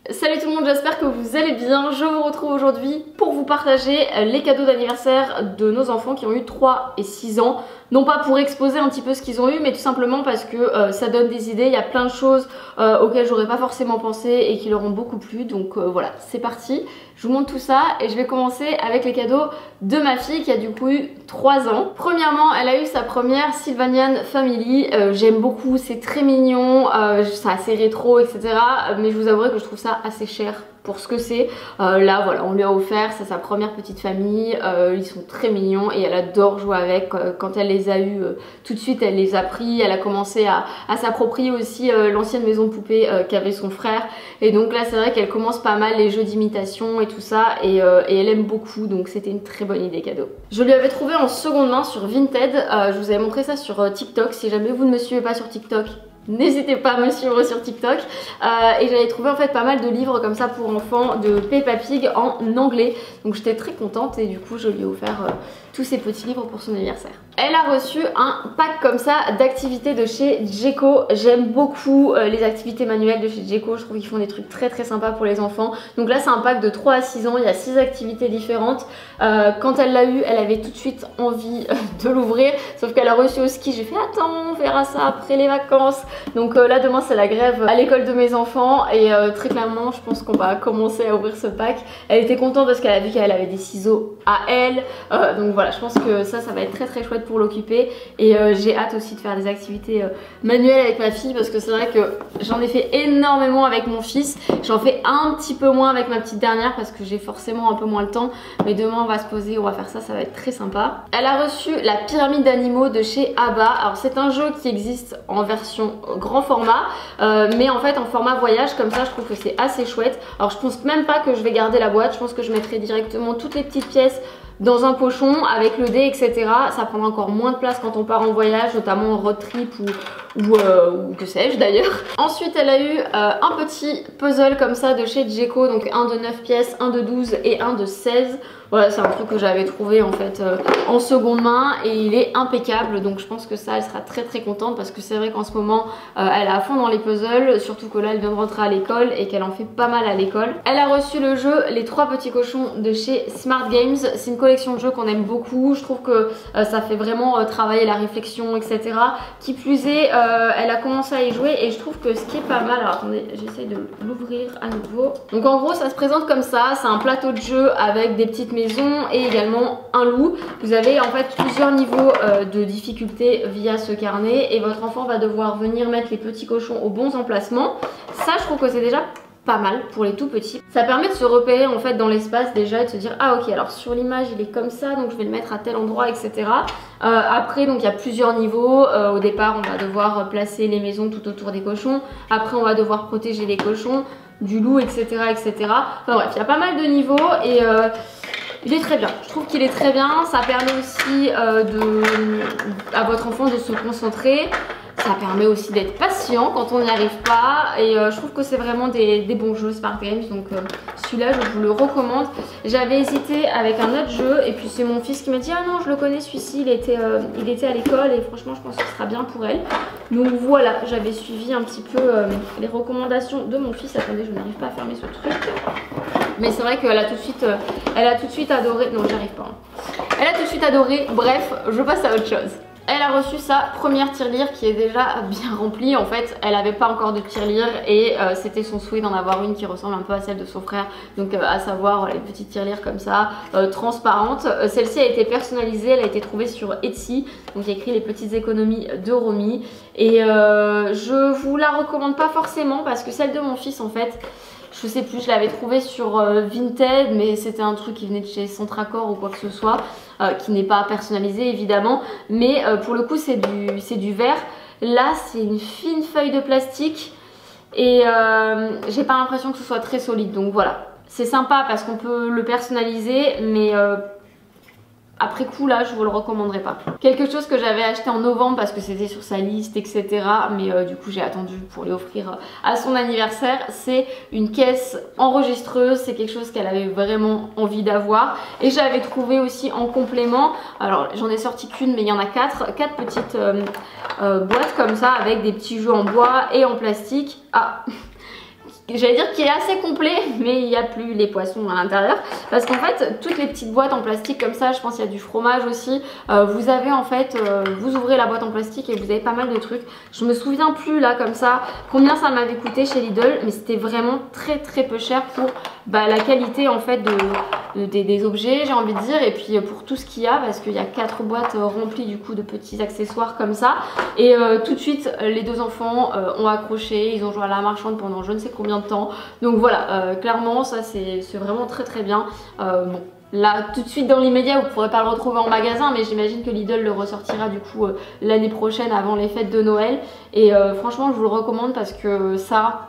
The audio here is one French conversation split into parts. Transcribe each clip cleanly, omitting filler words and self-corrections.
Salut tout le monde, j'espère que vous allez bien. Je vous retrouve aujourd'hui pour vous partager les cadeaux d'anniversaire de nos enfants qui ont eu 3 et 6 ans. Non pas pour exposer un petit peu ce qu'ils ont eu, mais tout simplement parce que ça donne des idées. Il y a plein de choses auxquelles j'aurais pas forcément pensé et qui leur ont beaucoup plu. Donc voilà, c'est parti. Je vous montre tout ça et je vais commencer avec les cadeaux de ma fille qui a du coup eu 3 ans. Premièrement, elle a eu sa première Sylvanian Family. J'aime beaucoup, c'est très mignon, c'est assez rétro, etc. Mais je vous avouerai que je trouve ça assez cher pour ce que c'est. Là voilà, on lui a offert, c'est sa première petite famille, ils sont très mignons et elle adore jouer avec. Quand elle les a eus, tout de suite elle les a pris, elle a commencé à s'approprier aussi l'ancienne maison de poupée qu'avait son frère, et donc là c'est vrai qu'elle commence pas mal les jeux d'imitation et tout ça, et elle aime beaucoup, donc c'était une très bonne idée cadeau. Je lui avais trouvé en seconde main sur Vinted, je vous avais montré ça sur TikTok. Si jamais vous ne me suivez pas sur TikTok, n'hésitez pas à me suivre sur TikTok. Et j'avais trouvé en fait pas mal de livres comme ça pour enfants de Peppa Pig en anglais. Donc j'étais très contente et du coup je lui ai offert tous ces petits livres pour son anniversaire. Elle a reçu un pack comme ça d'activités de chez Djeco. J'aime beaucoup les activités manuelles de chez Djeco. Je trouve qu'ils font des trucs très très sympas pour les enfants. Donc là c'est un pack de 3 à 6 ans. Il y a 6 activités différentes. Quand elle l'a eu, elle avait tout de suite envie de l'ouvrir. Sauf qu'elle a reçu au ski. J'ai fait attends, on verra ça après les vacances. Donc là demain c'est la grève à l'école de mes enfants. Et très clairement je pense qu'on va commencer à ouvrir ce pack. Elle était contente parce qu'elle a vu qu'elle avait des ciseaux à elle. Donc voilà, je pense que ça va être très très chouette pour l'occuper. Et j'ai hâte aussi de faire des activités manuelles avec ma fille, parce que c'est vrai que j'en ai fait énormément avec mon fils. J'en fais un petit peu moins avec ma petite dernière parce que j'ai forcément un peu moins le temps. Mais demain on va se poser, on va faire ça, ça va être très sympa. Elle a reçu la pyramide d'animaux de chez Abba. Alors c'est un jeu qui existe en version grand format, mais en fait en format voyage comme ça, je trouve que c'est assez chouette. Alors je pense même pas que je vais garder la boîte, je pense que je mettrai directement toutes les petites pièces dans un pochon avec le dé, etc. Ça prendra encore moins de place quand on part en voyage, notamment en road trip ou que sais-je d'ailleurs. Ensuite elle a eu un petit puzzle comme ça de chez Djeco, donc un de 9 pièces, un de 12 et un de 16. Voilà, c'est un truc que j'avais trouvé en fait en seconde main et il est impeccable, donc je pense que ça elle sera très très contente, parce que c'est vrai qu'en ce moment elle est à fond dans les puzzles, surtout que là elle vient de rentrer à l'école et qu'elle en fait pas mal à l'école. Elle a reçu le jeu Les 3 petits cochons de chez Smart Games. C'est une collection de jeux qu'on aime beaucoup, je trouve que ça fait vraiment travailler la réflexion, etc. Qui plus est, elle a commencé à y jouer et je trouve que ce qui est pas mal, alors attendez, j'essaye de l'ouvrir à nouveau. Donc en gros ça se présente comme ça, c'est un plateau de jeu avec des petites maisons et également un loup. Vous avez en fait plusieurs niveaux de difficulté via ce carnet et votre enfant va devoir venir mettre les petits cochons aux bons emplacements. Ça je trouve que c'est déjà pas mal pour les tout petits. Ça permet de se repérer en fait dans l'espace déjà et de se dire ah ok, alors sur l'image il est comme ça, donc je vais le mettre à tel endroit, etc. Après donc il y a plusieurs niveaux. Au départ on va devoir placer les maisons tout autour des cochons. Après on va devoir protéger les cochons du loup, etc., etc. Enfin bref, il y a pas mal de niveaux et il est très bien, je trouve qu'il est très bien. Ça permet aussi à votre enfant de se concentrer. Ça permet aussi d'être patient quand on n'y arrive pas. Et je trouve que c'est vraiment des bons jeux Smart Games. Donc celui-là je vous le recommande. J'avais hésité avec un autre jeu et puis c'est mon fils qui m'a dit ah non je le connais celui-ci, il était à l'école et franchement je pense que ce sera bien pour elle. Donc voilà, j'avais suivi un petit peu les recommandations de mon fils. Attendez, je n'arrive pas à fermer ce truc. Mais c'est vrai qu'elle a tout de suite adoré. Non j'arrive pas hein. Elle a tout de suite adoré. Bref, je passe à autre chose. Elle a reçu sa première tirelire qui est déjà bien remplie. En fait elle n'avait pas encore de tirelire et c'était son souhait d'en avoir une qui ressemble un peu à celle de son frère. Donc à savoir les petites tirelires comme ça, transparentes. Celle-ci a été personnalisée, elle a été trouvée sur Etsy. Donc il y a écrit les petites économies de Romy. Et je vous la recommande pas forcément parce que celle de mon fils en fait, je sais plus, je l'avais trouvé sur Vinted, mais c'était un truc qui venait de chez Centracor ou quoi que ce soit, qui n'est pas personnalisé évidemment, mais pour le coup c'est du verre. Là c'est une fine feuille de plastique et j'ai pas l'impression que ce soit très solide, donc voilà. C'est sympa parce qu'on peut le personnaliser, mais après coup là je vous le recommanderais pas. Quelque chose que j'avais acheté en novembre parce que c'était sur sa liste, etc. Mais du coup j'ai attendu pour lui offrir à son anniversaire. C'est une caisse enregistreuse. C'est quelque chose qu'elle avait vraiment envie d'avoir. Et j'avais trouvé aussi en complément, alors j'en ai sorti qu'une mais il y en a 4 petites boîtes comme ça avec des petits jeux en bois et en plastique. Ah j'allais dire qui est assez complet, mais il n'y a plus les poissons à l'intérieur. Parce qu'en fait, toutes les petites boîtes en plastique comme ça, je pense qu'il y a du fromage aussi. Vous avez en fait, vous ouvrez la boîte en plastique et vous avez pas mal de trucs. Je me souviens plus là comme ça combien ça m'avait coûté chez Lidl, mais c'était vraiment très peu cher pour la qualité en fait des objets, j'ai envie de dire, et puis pour tout ce qu'il y a, parce qu'il y a 4 boîtes remplies du coup de petits accessoires comme ça. Et tout de suite, les deux enfants ont accroché, ils ont joué à la marchande pendant je ne sais combien de temps. Donc voilà, clairement ça c'est vraiment très bien. Bon, là tout de suite dans l'immédiat vous ne pourrez pas le retrouver en magasin, mais j'imagine que Lidl le ressortira du coup l'année prochaine avant les fêtes de Noël. Et franchement je vous le recommande parce que ça,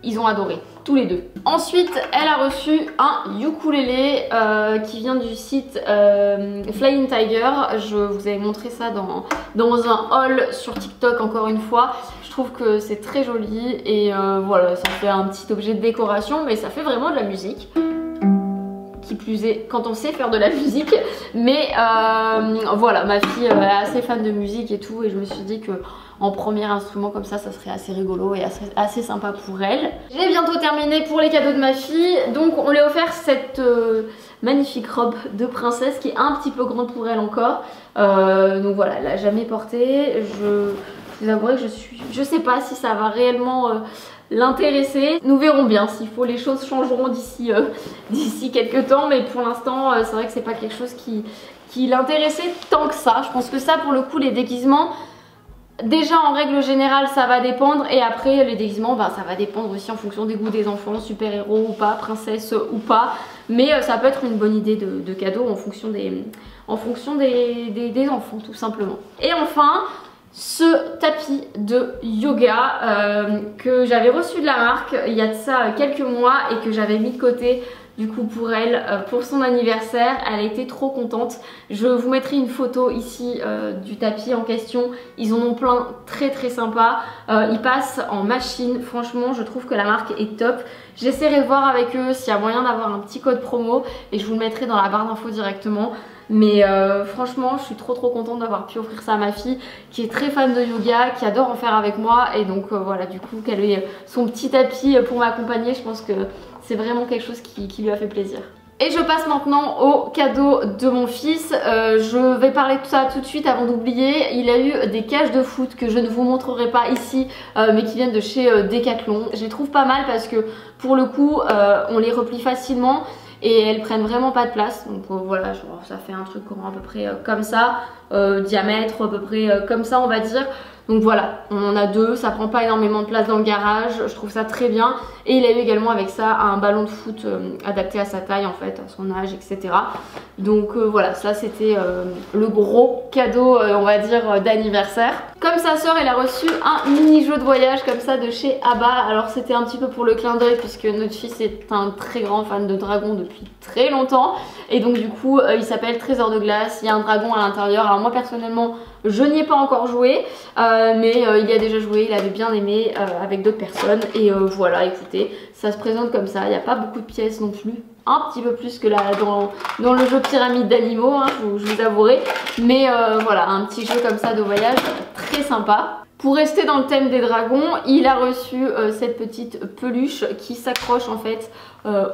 ils ont adoré, tous les deux. Ensuite, elle a reçu un ukulélé qui vient du site Flying Tiger. Je vous avais montré ça dans un haul sur TikTok encore une fois. Je trouve que c'est très joli et voilà, ça fait un petit objet de décoration, mais ça fait vraiment de la musique. Qui plus est quand on sait faire de la musique. Mais voilà, ma fille est assez fan de musique et tout, et je me suis dit que en premier instrument comme ça serait assez rigolo et assez sympa pour elle. J'ai bientôt terminé pour les cadeaux de ma fille, donc on lui a offert cette magnifique robe de princesse qui est un petit peu grande pour elle encore. Donc voilà, elle l'a jamais portée. Je vous avouerai que je sais pas si ça va réellement l'intéresser. Nous verrons bien, s'il faut les choses changeront d'ici quelques temps, mais pour l'instant c'est vrai que c'est pas quelque chose qui l'intéressait tant que ça. Je pense que ça pour le coup, les déguisements, déjà en règle générale ça va dépendre, et après les déguisements ça va dépendre aussi en fonction des goûts des enfants, super héros ou pas, princesse ou pas, mais ça peut être une bonne idée de cadeau en fonction des enfants tout simplement. Et enfin ce tapis de yoga que j'avais reçu de la marque il y a de ça quelques mois et que j'avais mis de côté du coup pour elle, pour son anniversaire. Elle a été trop contente. Je vous mettrai une photo ici du tapis en question. Ils en ont plein très sympa. Ils passent en machine. Franchement je trouve que la marque est top. J'essaierai de voir avec eux s'il y a moyen d'avoir un petit code promo et je vous le mettrai dans la barre d'infos directement. Mais franchement je suis trop contente d'avoir pu offrir ça à ma fille qui est très fan de yoga, qui adore en faire avec moi, et donc voilà, du coup qu'elle ait son petit tapis pour m'accompagner, je pense que c'est vraiment quelque chose qui lui a fait plaisir. Et je passe maintenant au cadeau de mon fils. Je vais parler de ça tout de suite avant d'oublier. Il a eu des cages de foot que je ne vous montrerai pas ici, mais qui viennent de chez Decathlon. Je les trouve pas mal parce que pour le coup on les replie facilement et elles prennent vraiment pas de place. Donc voilà, genre, ça fait un truc à peu près comme ça, diamètre à peu près comme ça on va dire. Donc voilà, on en a deux, ça prend pas énormément de place dans le garage, je trouve ça très bien. Et il a eu également avec ça un ballon de foot adapté à sa taille en fait, à son âge, etc. Donc voilà, ça c'était le gros cadeau on va dire d'anniversaire. Comme sa sœur, elle a reçu un mini jeu de voyage comme ça de chez Abba. Alors c'était un petit peu pour le clin d'œil puisque notre fils est un très grand fan de dragons depuis très longtemps. Et donc du coup il s'appelle Trésor de glace, il y a un dragon à l'intérieur. Alors moi personnellement je n'y ai pas encore joué, mais il y a déjà joué, il avait bien aimé avec d'autres personnes. Et voilà, écoutez, ça se présente comme ça, il n'y a pas beaucoup de pièces non plus. Un petit peu plus que là dans le jeu pyramide d'animaux, hein, je vous avouerai. Mais voilà, un petit jeu comme ça de voyage très sympa. Pour rester dans le thème des dragons, il a reçu cette petite peluche qui s'accroche en fait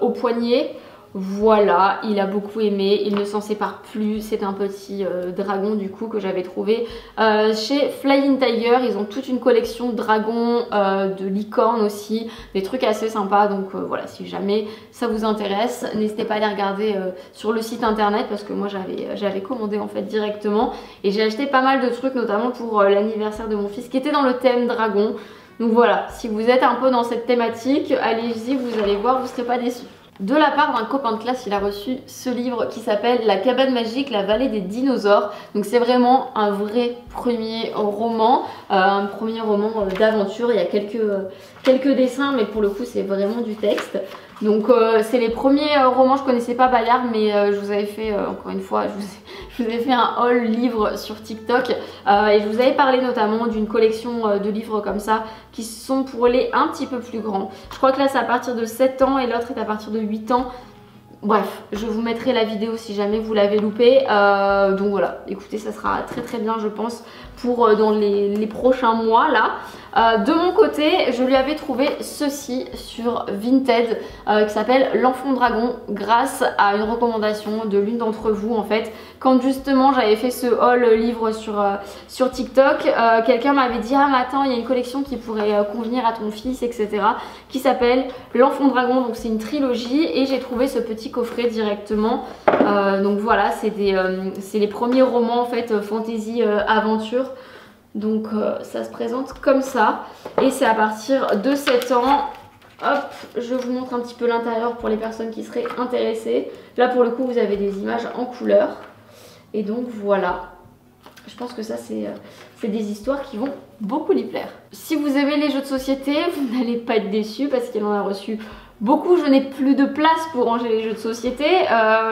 au poignet. Voilà, il a beaucoup aimé, il ne s'en sépare plus. C'est un petit dragon du coup que j'avais trouvé chez Flying Tiger. Ils ont toute une collection de dragons, de licornes aussi, des trucs assez sympas. Donc voilà, si jamais ça vous intéresse, n'hésitez pas à aller regarder sur le site internet parce que moi j'avais commandé en fait directement. Et j'ai acheté pas mal de trucs notamment pour l'anniversaire de mon fils qui était dans le thème dragon. Donc voilà, si vous êtes un peu dans cette thématique, allez-y, vous allez voir, vous ne serez pas déçus. De la part d'un copain de classe, il a reçu ce livre qui s'appelle La cabane magique, la vallée des dinosaures. Donc c'est vraiment un vrai premier roman, d'aventure. Il y a quelques dessins, mais pour le coup c'est vraiment du texte. Donc c'est les premiers romans, je connaissais pas Bayard, mais je vous avais fait, encore une fois, je vous ai fait un haul livre sur TikTok et je vous avais parlé notamment d'une collection de livres comme ça qui sont pour les un petit peu plus grands. Je crois que là c'est à partir de 7 ans et l'autre est à partir de 8 ans. Bref, je vous mettrai la vidéo si jamais vous l'avez loupé. Donc voilà, écoutez, ça sera très bien je pense pour dans les prochains mois là. De mon côté, je lui avais trouvé ceci sur Vinted qui s'appelle l'Enfant Dragon, grâce à une recommandation de l'une d'entre vous en fait. Quand justement j'avais fait ce haul livre sur TikTok, quelqu'un m'avait dit ah mais attends, il y a une collection qui pourrait convenir à ton fils, etc. qui s'appelle l'Enfant Dragon, donc c'est une trilogie et j'ai trouvé ce petit coffret directement. Donc voilà, c'est les premiers romans en fait fantasy aventure. Donc ça se présente comme ça et c'est à partir de 7 ans. Hop, je vous montre un petit peu l'intérieur pour les personnes qui seraient intéressées. Là pour le coup vous avez des images en couleur. Et donc voilà, je pense que ça c'est des histoires qui vont beaucoup lui plaire. Si vous aimez les jeux de société, vous n'allez pas être déçus parce qu'il en a reçu beaucoup. Je n'ai plus de place pour ranger les jeux de société,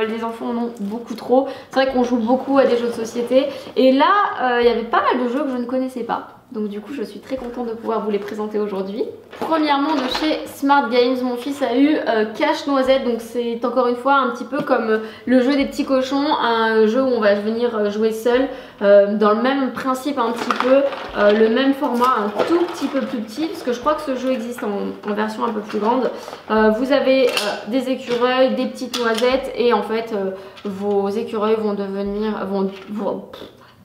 les enfants en ont beaucoup trop. C'est vrai qu'on joue beaucoup à des jeux de société et là il y avait pas mal de jeux que je ne connaissais pas. Donc du coup je suis très contente de pouvoir vous les présenter aujourd'hui. Premièrement de chez Smart Games, mon fils a eu Cache-Noisette. Donc c'est encore une fois un petit peu comme le jeu des petits cochons, un jeu où on va venir jouer seul, dans le même principe un petit peu, le même format, un tout petit peu plus petit, parce que je crois que ce jeu existe en version un peu plus grande. Vous avez des écureuils, des petites noisettes et en fait vos écureuils vont devenir...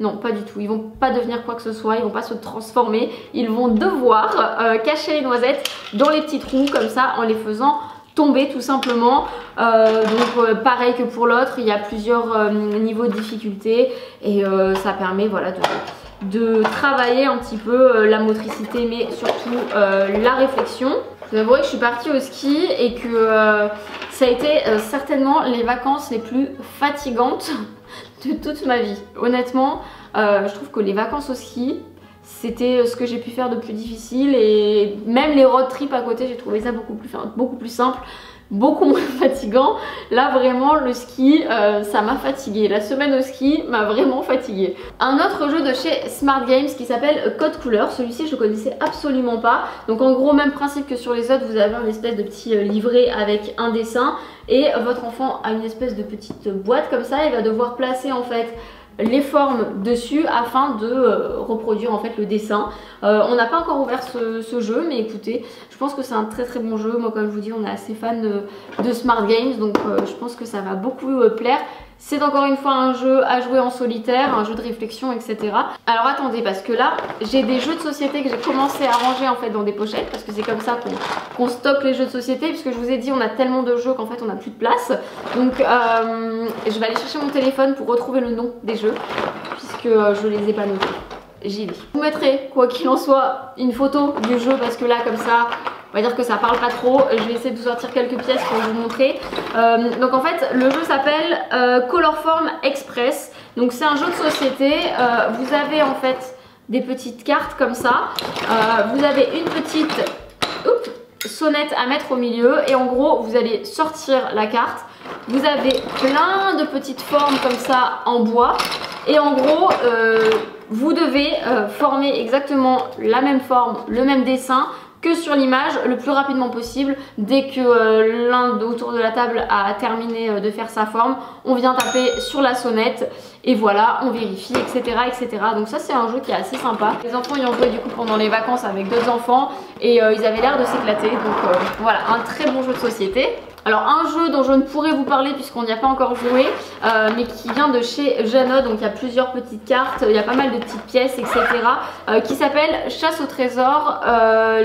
Non, pas du tout. Ils vont pas devenir quoi que ce soit. Ils vont pas se transformer. Ils vont devoir cacher les noisettes dans les petits trous comme ça en les faisant tomber tout simplement. Donc pareil que pour l'autre, il y a plusieurs niveaux de difficulté et ça permet voilà de travailler un petit peu la motricité mais surtout la réflexion. Je vous avouerai que je suis partie au ski et que ça a été certainement les vacances les plus fatigantes de toute ma vie. Honnêtement, je trouve que les vacances au ski, c'était ce que j'ai pu faire de plus difficile et même les road trips à côté, j'ai trouvé ça beaucoup plus simple, beaucoup moins fatigant. Là vraiment le ski ça m'a fatiguée. La semaine au ski m'a vraiment fatiguée. Un autre jeu de chez Smart Games qui s'appelle Code Couleur. Celui-ci je ne connaissais absolument pas. Donc en gros même principe que sur les autres, vous avez un espèce de petit livret avec un dessin et votre enfant a une espèce de petite boîte comme ça. Il va devoir placer en fait les formes dessus afin de reproduire en fait le dessin. On n'a pas encore ouvert ce jeu, mais écoutez, je pense que c'est un très très bon jeu. Moi comme je vous dis, on est assez fan de Smart Games, donc je pense que ça va beaucoup plaire. C'est encore une fois un jeu à jouer en solitaire, un jeu de réflexion, etc. Alors attendez, parce que là, j'ai des jeux de société que j'ai commencé à ranger en fait dans des pochettes, parce que c'est comme ça qu'on stocke les jeux de société, puisque je vous ai dit, on a tellement de jeux qu'en fait on n'a plus de place. Donc je vais aller chercher mon téléphone pour retrouver le nom des jeux, puisque je les ai pas notés. J'y vais. Je vous mettrai, quoi qu'il en soit, une photo du jeu, parce que là, comme ça, on va dire que ça parle pas trop. Je vais essayer de vous sortir quelques pièces pour vous montrer. Donc en fait le jeu s'appelle Colorform Express. Donc c'est un jeu de société. Vous avez en fait des petites cartes comme ça. Vous avez une petite sonnette à mettre au milieu. Et en gros vous allez sortir la carte. Vous avez plein de petites formes comme ça en bois. Et en gros vous devez former exactement la même forme, le même dessin que sur l'image le plus rapidement possible. Dès que l'un autour de la table a terminé de faire sa forme, on vient taper sur la sonnette et voilà, on vérifie, etc. etc. Donc ça c'est un jeu qui est assez sympa. Les enfants y ont joué du coup pendant les vacances avec d'autres enfants et ils avaient l'air de s'éclater. Donc voilà, un très bon jeu de société. Alors un jeu dont je ne pourrais vous parler puisqu'on n'y a pas encore joué, mais qui vient de chez Janod, donc il y a plusieurs petites cartes, il y a pas mal de petites pièces, etc. Qui s'appelle Chasse au trésor,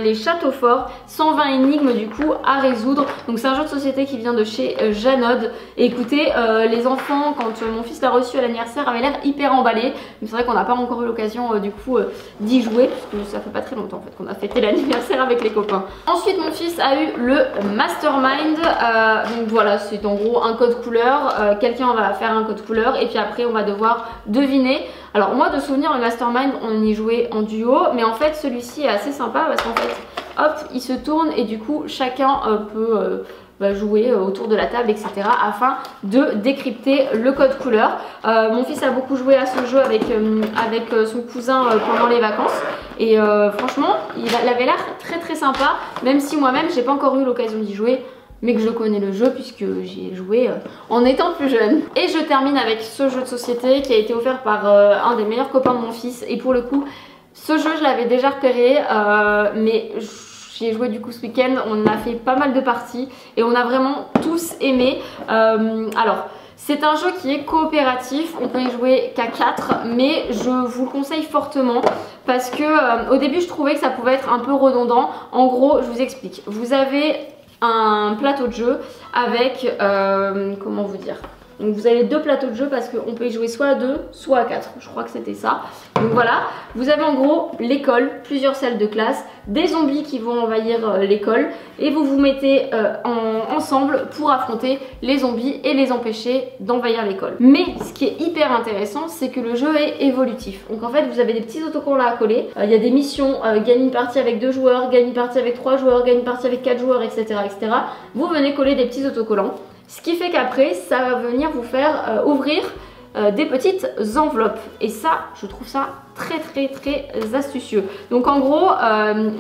les châteaux forts, 120 énigmes du coup à résoudre. Donc c'est un jeu de société qui vient de chez Janod. Et écoutez, les enfants, quand mon fils l'a reçu à l'anniversaire, avaient l'air hyper emballés. Mais c'est vrai qu'on n'a pas encore eu l'occasion du coup d'y jouer, puisque ça fait pas très longtemps en fait qu'on a fêté l'anniversaire avec les copains. Ensuite mon fils a eu le Mastermind. Donc voilà, c'est en gros un code couleur, quelqu'un va faire un code couleur et puis après on va devoir deviner. Alors moi de souvenir le Mastermind on y jouait en duo, mais en fait celui-ci est assez sympa parce qu'en fait hop il se tourne et du coup chacun peut jouer autour de la table, etc. afin de décrypter le code couleur. Mon fils a beaucoup joué à ce jeu avec son cousin pendant les vacances et franchement il avait l'air très très sympa, même si moi-même j'ai pas encore eu l'occasion d'y jouer. mais que je connais le jeu puisque j'y ai joué en étant plus jeune. Et je termine avec ce jeu de société qui a été offert par un des meilleurs copains de mon fils, et pour le coup ce jeu je l'avais déjà repéré mais j'y ai joué du coup ce week-end, on a fait pas mal de parties et on a vraiment tous aimé. Alors c'est un jeu qui est coopératif, on peut y jouer qu'à 4, mais je vous le conseille fortement parce que au début je trouvais que ça pouvait être un peu redondant. En gros, je vous explique. Vous avez un plateau de jeu avec, comment vous dire, donc vous avez 2 plateaux de jeu parce qu'on peut y jouer soit à 2, soit à 4, je crois que c'était ça. Donc voilà, vous avez en gros l'école, plusieurs salles de classe, des zombies qui vont envahir l'école et vous vous mettez ensemble pour affronter les zombies et les empêcher d'envahir l'école. Mais ce qui est hyper intéressant, c'est que le jeu est évolutif. Donc en fait vous avez des petits autocollants à coller, il y a des missions, gagne une partie avec 2 joueurs, gagne une partie avec 3 joueurs, gagne une partie avec 4 joueurs, etc. etc. Vous venez coller des petits autocollants. Ce qui fait qu'après, ça va venir vous faire ouvrir des petites enveloppes. Et ça, je trouve ça très astucieux. Donc en gros,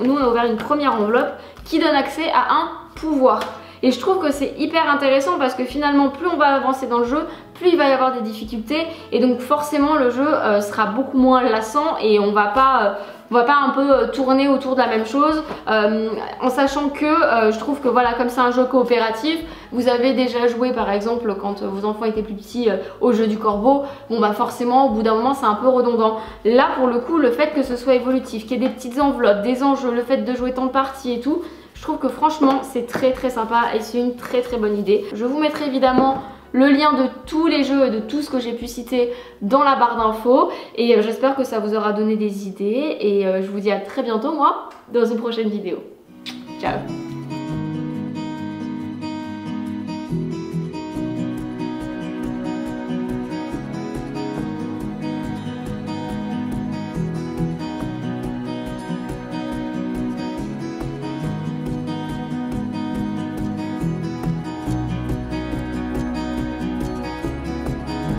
nous on a ouvert une première enveloppe qui donne accès à un pouvoir. Et je trouve que c'est hyper intéressant parce que finalement, plus on va avancer dans le jeu, plus il va y avoir des difficultés. Et donc forcément, le jeu sera beaucoup moins lassant et on va pas un peu tourner autour de la même chose, en sachant que je trouve que voilà, comme c'est un jeu coopératif, vous avez déjà joué par exemple quand vos enfants étaient plus petits au jeu du corbeau, bon bah forcément au bout d'un moment c'est un peu redondant. Là pour le coup, le fait que ce soit évolutif, qu'il y ait des petites enveloppes, des enjeux, le fait de jouer tant de parties et tout, je trouve que franchement c'est très sympa et c'est une très bonne idée. Je vous mettrai évidemment le lien de tous les jeux et de tout ce que j'ai pu citer dans la barre d'infos et j'espère que ça vous aura donné des idées et je vous dis à très bientôt moi dans une prochaine vidéo. Ciao.